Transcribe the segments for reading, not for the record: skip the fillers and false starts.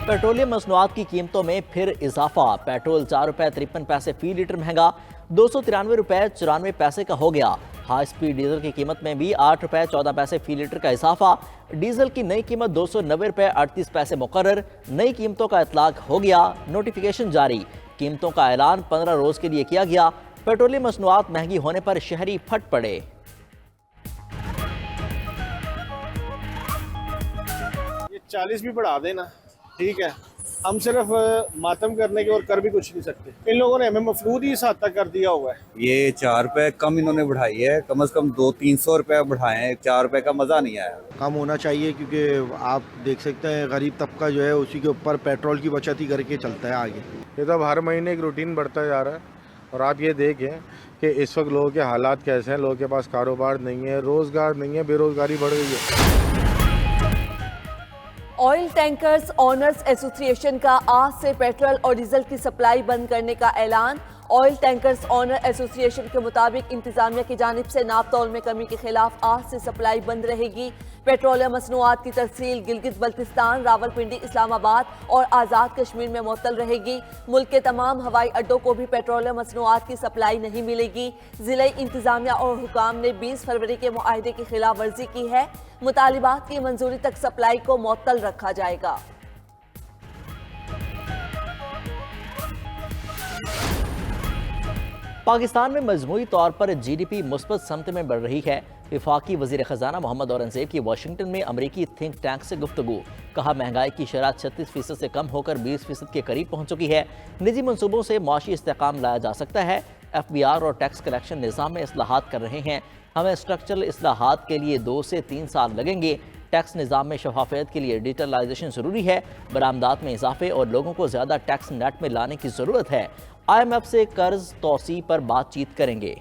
Petroleum मसनूआत की कीमतों में फिर इजाफा। पेट्रोल ₹4.53 फी लीटर महंगा, ₹293.94 का हो गया। हाई स्पीड डीजल की कीमत में भी ₹8.14 फी लीटर का इजाफा। डीजल की नई कीमत ₹290.38 मुकर्रर। नई कीमतों का इतलाक हो गया। नोटिफिकेशन जारी। कीमतों का ऐलान 15 रोज के लिए किया गया। पेट्रोलियम मसनूआत महंगी होने पर शहरी फट पड़े। ये 40 भी बढ़ा देना, ठीक है। हम सिर्फ मातम करने के और कर भी कुछ नहीं सकते। इन लोगों ने हमें मफलूद ही इस हद तक कर दिया हुआ है। ये ₹4 कम इन्होंने बढ़ाई है, कम से कम 200-300 रुपए बढ़ाए हैं। ₹4 का मजा नहीं आया। कम होना चाहिए क्योंकि आप देख सकते हैं गरीब तबका जो है उसी के ऊपर पेट्रोल की बचत ही करके चलता है आगे। ये तो अब हर महीने एक रूटीन बढ़ता जा रहा है। और आप ये देखें कि इस वक्त लोगों के हालात कैसे हैं। लोगों के पास कारोबार नहीं है, रोजगार नहीं है, बेरोजगारी बढ़ गई है। ऑयल टैंकर्स ओनर्स एसोसिएशन का आज से पेट्रोल और डीजल की सप्लाई बंद करने का ऐलान। ऑयल टैंकर्स ओनर एसोसिएशन के मुताबिक इंतजामिया की जानिब से नाप तौल में कमी के खिलाफ आज से सप्लाई बंद रहेगी। पेट्रोलियम मसनूआत की तरसील गिलगित बल्तिस्तान, रावलपिंडी, इस्लामाबाद और आज़ाद कश्मीर में मुअत्तल रहेगी। मुल्क के तमाम हवाई अड्डों को भी पेट्रोलियम मसनूआत की सप्लाई नहीं मिलेगी। जिला इंतजामिया और हुकाम ने 20 फरवरी के मुआहदे की खिलाफ वर्जी की है। मुतालिबात की मंजूरी तक सप्लाई को मुअत्तल रखा जाएगा। पाकिस्तान में मजमूई तौर पर GDP मुस्बत समत में बढ़ रही है। वफाकी वजीर खजाना मोहम्मद औरंगजेब की वाशिंगटन में अमरीकी थिंक टैंक से गुफ्तगू। कहा महंगाई की शरह 36% से कम होकर 20% के करीब पहुंच चुकी है। निजी मनसूबों से माशी इस्तेकाम लाया जा सकता है। FBR और टैक्स कलेक्शन निज़ाम में इस्लाहात कर रहे हैं। हमें स्ट्रक्चरल इस्लाहात के लिए 2 से 3 साल लगेंगे। टैक्स निज़ाम में शफाफियत के लिए डिजिटलाइजेशन ज़रूरी है। बरामदात में इजाफे और लोगों को ज़्यादा टैक्स नेट में लाने की ज़रूरत है। IMF से कर्ज तौसी पर बातचीत करेंगे।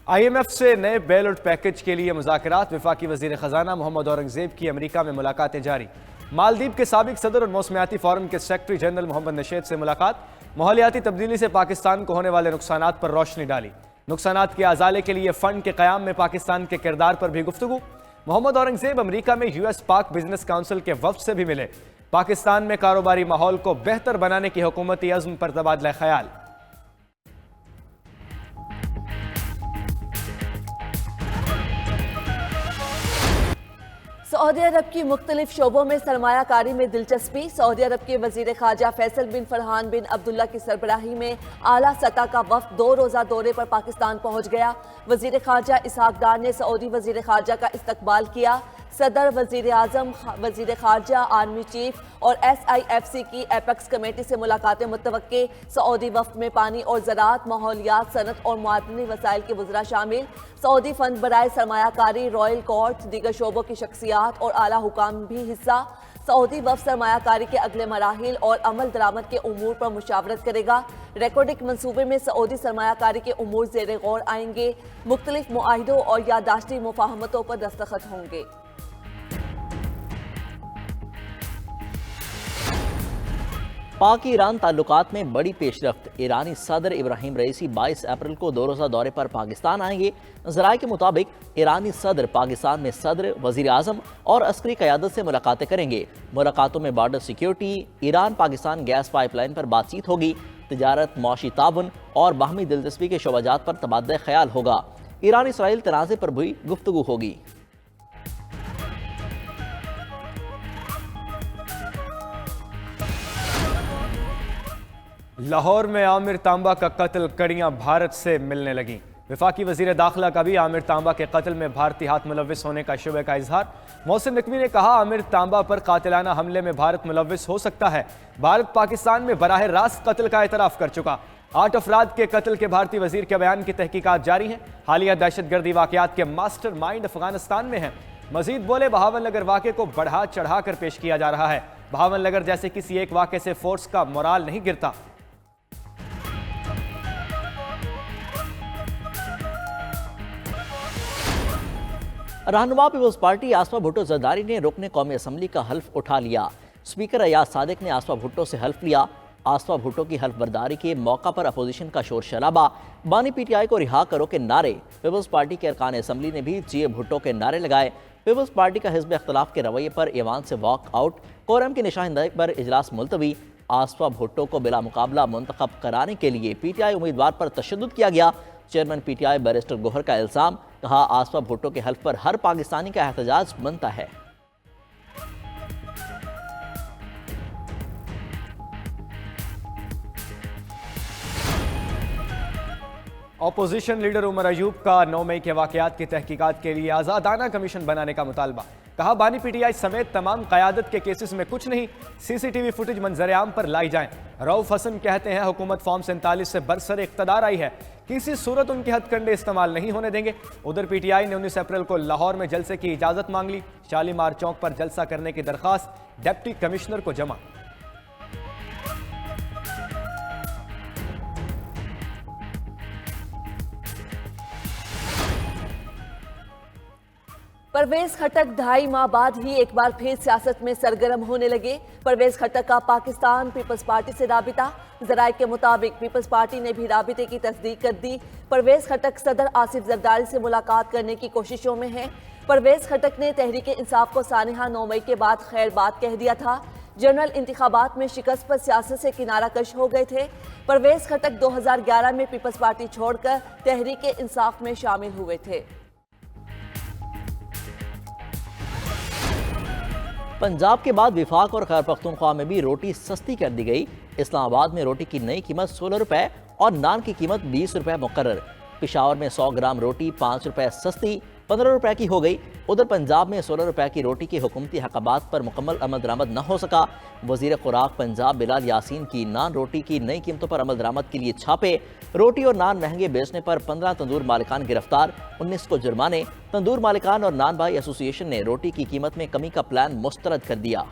IMF से नए बेल आउट पैकेज के लिए मुज़ाकरात। वफाकी वज़ीर ख़जाना मोहम्मद औरंगजेब की अमेरिका में मुलाकातें जारी। मालदीव के साबिक सदर और मौसमियाती फोरम के सेक्रेटरी जनरल मोहम्मद नशेद से मुलाकात। माहौलियाती तब्दीली से पाकिस्तान को होने वाले नुकसानात पर रोशनी डाली। नुकसानात के अजाले के लिए फंड के क़याम में पाकिस्तान के किरदार पर भी गुफ्तगू। मोहम्मद औरंगजेब अमेरिका में US पाक बिजनेस काउंसिल के वफ्द से भी मिले। पाकिस्तान में कारोबारी माहौल को बेहतर बनाने की हुकूमती अज़्म पर तबादला ख्याल। सऊदी अरब की मुख्तलिफ शोबों में सरमायाकारी में दिलचस्पी। सऊदी अरब के वजीर खारजा फैसल बिन फरहान बिन अब्दुल्ला की सरबराही में आला सतह का वफ्द 2 रोज़ा दौरे पर पाकिस्तान पहुंच गया। वजीर खारजा इसहाक डार ने सऊदी वजीर खारजा का इस्तकबाल किया। सदर, वजीर आजम, वजीर खारजा, आर्मी चीफ और SIFC की एपेक्स कमेटी से मुलाकातें मुतवक्के। सऊदी वफ्द में पानी और ज़राअत, माहौलियात, सनत और मादनी वसाइल के वज़रा शामिल। सऊदी फंड बराए सरमायाकारी, रॉयल कोर्ट, दीगर शोबों की शख्सियात और आला हुकाम भी हिस्सा। सऊदी वफ्द सरमायाकारी के अगले मराहिल और अमल दरामद के उमूर पर मुशावरत करेगा। रिकॉर्डिक मंसूबे में सऊदी सरमायाकारी के उमूर ज़ेरे गौर आएंगे। मुख्तलिफ मुआहिदों और यादाश्ती मुफाहमतों पर दस्तखत होंगे। पाक ईरान ताल्लुकात में बड़ी पेशरफ्त। ईरानी सदर इब्राहिम रईसी 22 अप्रैल को 2 रोज़ा दौरे पर पाकिस्तान आएंगे। ज़राए के मुताबिक ईरानी सदर पाकिस्तान में सदर, वज़ीर आज़म और अस्करी क़यादत से मुलाकातें करेंगे। मुलाकातों में border security, Iran Pakistan gas pipeline पर बातचीत होगी। तिजारत, माशी ताउन और बाहमी दिलचस्पी के शोबाजात पर तबादला ख्याल होगा। ईरान इसराइल तनाज़े पर भी गुफ्तगू होगी। लाहौर में आमिर तांबा का कत्ल, कड़ियां भारत से मिलने लगी। वफाकी वजीर दाखिला का भी आमिर तांबा के कत्ल में भारतीय हाथ मुलव्विस होने का शुबे का इजहार। मोहसिन नकवी ने कहा आमिर तांबा पर कातिलाना हमले में भारत मुलव्विस हो सकता है। भारत पाकिस्तान में बराह रास्त कत्ल का एतराफ़ कर चुका। 8 अफराद के कत्ल के भारतीय वजीर के बयान की तहकीकात जारी है। हालिया दहशतगर्दी वाकयात के मास्टर माइंड अफगानिस्तान में हैं। मजीद बोले बहावन नगर वाक़े को बढ़ा चढ़ा कर पेश किया जा रहा है। बहावन नगर जैसे किसी एक वाक़े से फोर्स का मोराल नहीं गिरता। रहनुमा पीपल्स पार्टी आसफा भुट्टो जरदारी ने रुकने कौमी असम्बली का हल्फ उठा लिया। स्पीकर अयाज सादिक ने आसफा भुट्टो से हल्फ लिया। आसफा भुट्टो की हल्फबर्दारी के मौका पर अपोजिशन का शोर शराबा, बानी पीटीआई को रिहा करो के नारे। पीपल्स पार्टी के अरकान असम्बली ने भी जीए भुट्टो के नारे लगाए। पीपल्स पार्टी का हिज़्ब इख्तलाफ के रवैये पर ईवान से वॉक आउट, कोरम की निशानदेही पर इजलास मुलतवी। आसफा भुट्टो को बिला मुकाबला मुंतखब कराने के लिए पीटीआई उम्मीदवार पर तशद्दुद किया गया। चेयरमैन पीटीआई बैरिस्टर गोहर का इल्ज़ाम, कहा आसफा भुट्टो के हल्फ पर हर पाकिस्तानी का एहतजाज बनता है। ऑपोजिशन लीडर उमर अयूब का 9 मई के वाकयात की तहकीकात के लिए आज़ादाना कमीशन बनाने का मुतालबा। कहा बानी पीटीआई समेत तमाम क़यादत के केसेस में कुछ नहीं, सीसीटीवी फुटेज मंजर-ए-आम पर लाई जाएं। रऊफ हसन कहते हैं हुकूमत फॉर्म 47 से बरसर इक़्तदार आई है, किसी सूरत उनके हथकंडे इस्तेमाल नहीं होने देंगे। उधर पीटीआई ने 19 अप्रैल को लाहौर में जलसे की इजाज़त मांग ली। शालीमार चौक पर जलसा करने की दरख्वास्त डिप्टी कमिश्नर को जमा। परवेज खटक 2.5 माह बाद ही एक बार फिर सियासत में सरगर्म होने लगे। परवेज खटक का पाकिस्तान पीपल्स पार्टी से राबिता, जराये के मुताबिक पीपल्स पार्टी ने भी राबिते की तस्दीक कर दी। परवेज खटक सदर आसिफ जरदारी से मुलाकात करने की कोशिशों में है। परवेज खटक ने तहरीक इंसाफ को सानिहा 9 मई के बाद खैर बात कह दिया था। जनरल इंतखाबात में शिकस्त पर सियासत से किनारा कश हो गए थे। परवेज खटक 2011 में पीपल्स पार्टी छोड़कर तहरीक इंसाफ में शामिल हुए थे। पंजाब के बाद विफाक और खैबर पख्तूनख्वा में भी रोटी सस्ती कर दी गई। इस्लामाबाद में रोटी की नई कीमत 16 रुपए और नान की कीमत 20 रुपए मुकर्रर। पिशावर में 100 ग्राम रोटी 5 रुपए सस्ती 15 रुपए की हो गई। उधर पंजाब में 16 रुपए की रोटी की हुकूमती हक़ाबात पर मुकम्मल अमल दरामद न हो सका। वज़ीर खुराक पंजाब बिलाल यासीन की नान रोटी की नई कीमतों पर अमल दरामद के लिए छापे। रोटी और नान महंगे बेचने पर 15 तंदूर मालिकान गिरफ्तार, 19 को जुर्माने। तंदूर मालिकान और नान भाई एसोसिएशन ने रोटी की कीमत में कमी का प्लान मुस्तरद कर दिया।